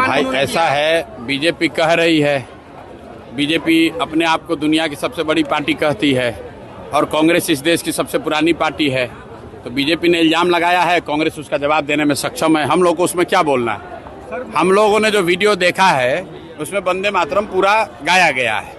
भाई ऐसा है, बीजेपी कह रही है, बीजेपी अपने आप को दुनिया की सबसे बड़ी पार्टी कहती है और कांग्रेस इस देश की सबसे पुरानी पार्टी है। तो बीजेपी ने इल्ज़ाम लगाया है, कांग्रेस उसका जवाब देने में सक्षम है। हम लोग को उसमें क्या बोलना है? हम लोगों ने जो वीडियो देखा है उसमें वंदे मातरम पूरा गाया गया है।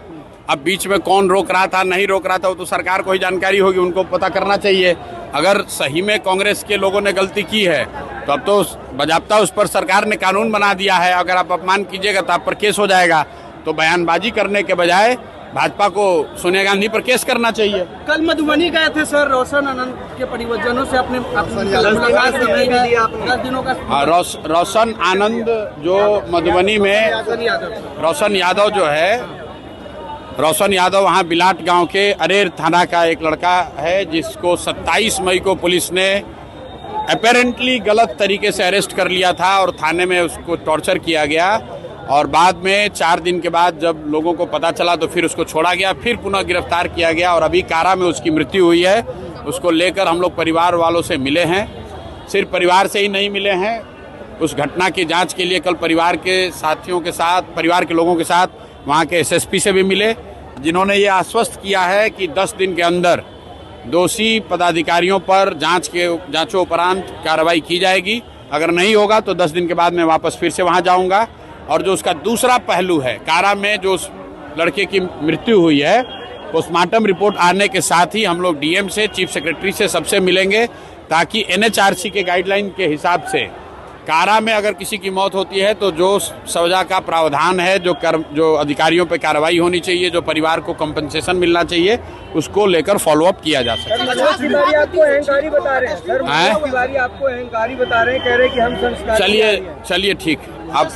अब बीच में कौन रोक रहा था नहीं रोक रहा था वो तो सरकार को ही जानकारी होगी, उनको पता करना चाहिए। अगर सही में कांग्रेस के लोगों ने गलती की है तो अब तो बजाबता उस पर सरकार ने कानून बना दिया है, अगर आप अपमान कीजिएगा तो आप पर केस हो जाएगा। तो बयानबाजी करने के बजाय भाजपा को सोनिया गांधी पर केस करना चाहिए। कल मधुबनी गए थे सर, रोशन आनंद के परिवारजनों से अपने 10 दिनों का। रोशन आनंद जो मधुबनी में, रोशन यादव जो है, रोशन यादव वहाँ बिलाट गांव के अरेर थाना का एक लड़का है जिसको 27 मई को पुलिस ने अपेरेंटली गलत तरीके से अरेस्ट कर लिया था और थाने में उसको टॉर्चर किया गया और बाद में 4 दिन के बाद जब लोगों को पता चला तो फिर उसको छोड़ा गया, फिर पुनः गिरफ्तार किया गया और अभी कारा में उसकी मृत्यु हुई है। उसको लेकर हम लोग परिवार वालों से मिले हैं, सिर्फ परिवार से ही नहीं मिले हैं, उस घटना की जांच के लिए कल परिवार के साथियों के साथ, परिवार के लोगों के साथ वहाँ के एसएसपी से भी मिले, जिन्होंने ये आश्वस्त किया है कि 10 दिन के अंदर दोषी पदाधिकारियों पर जांचों उपरांत कार्रवाई की जाएगी। अगर नहीं होगा तो 10 दिन के बाद मैं वापस फिर से वहाँ जाऊँगा। और जो उसका दूसरा पहलू है, कारा में जो उस लड़के की मृत्यु हुई है, पोस्टमार्टम रिपोर्ट आने के साथ ही हम लोग डीएम से, चीफ सेक्रेटरी से, सबसे मिलेंगे ताकि एनएचआरसी के गाइडलाइन के हिसाब से कारा में अगर किसी की मौत होती है तो जो सजा का प्रावधान है, जो अधिकारियों पे कार्रवाई होनी चाहिए, जो परिवार को कंपनसेशन मिलना चाहिए, उसको लेकर फॉलोअप किया जा सकता है। आपको अहंकारी बता रहे हैं सर, आपको अहंकारी बता रहे हैं, कह रहे हैं कि हम संस्कार। चलिए ठीक, अब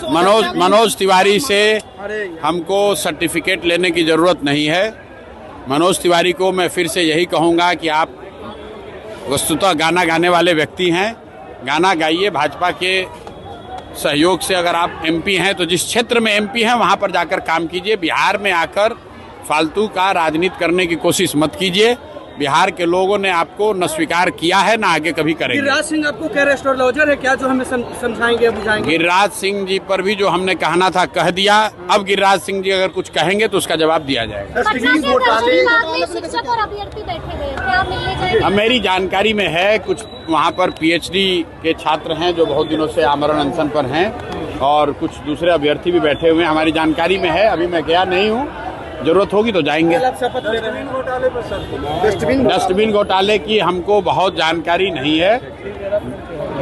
मनोज तिवारी से हमको सर्टिफिकेट लेने की ज़रूरत नहीं है। मनोज तिवारी को मैं फिर से यही कहूँगा कि आप वस्तुतः गाना गाने वाले व्यक्ति हैं, गाना गाइए। भाजपा के सहयोग से अगर आप एमपी हैं तो जिस क्षेत्र में एमपी हैं वहाँ पर जाकर काम कीजिए। बिहार में आकर फालतू का राजनीति करने की कोशिश मत कीजिए। बिहार के लोगों ने आपको न स्वीकार किया है न आगे कभी करेंगे। गिरिराज सिंह आपको कह रहे एस्ट्रोलॉजर है क्या, जो हमें समझाएंगे बुझाएंगे? गिरिराज सिंह जी पर भी जो हमने कहना था कह दिया। अब गिरिराज सिंह जी अगर कुछ कहेंगे तो उसका जवाब दिया जाएगा। अब मेरी जानकारी में है कुछ वहाँ पर पीएचडी के छात्र हैं जो बहुत दिनों से आमरण अनशन पर हैं और कुछ दूसरे अभ्यर्थी भी बैठे हुए हैं, हमारी जानकारी में है। अभी मैं गया नहीं हूँ, जरूरत होगी तो जाएंगे। डस्टबिन घोटाले की हमको बहुत जानकारी नहीं है।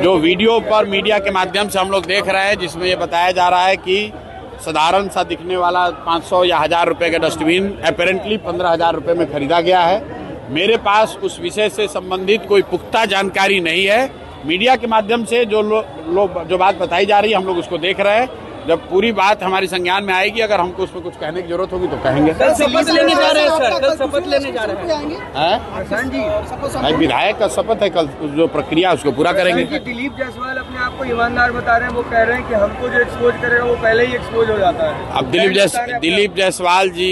जो वीडियो पर मीडिया के माध्यम से हम लोग देख रहे हैं जिसमें ये बताया जा रहा है कि साधारण सा दिखने वाला 500 या 1000 रुपये का डस्टबिन अपेरेंटली 15,000 रुपये में खरीदा गया है। मेरे पास उस विषय से संबंधित कोई पुख्ता जानकारी नहीं है। मीडिया के माध्यम से जो बात बताई जा रही है हम लोग उसको देख रहे हैं। जब पूरी बात हमारी संज्ञान में आएगी, अगर हमको उसमें कुछ कहने की जरूरत होगी तो कहेंगे। कल शपथ लेने जा रहे हैं सर, कल शपथ लेने जा रहे हैं। विधायक का शपथ है, कल जो प्रक्रिया उसको पूरा करेंगे। दिलीप जायसवाल अपने आप को ईमानदार बता रहे हैं, वो कह रहे हैं कि हमको जो एक्सपोज करेगा वो पहले ही एक्सपोज हो जाता है। अब दिलीप जायसवाल जी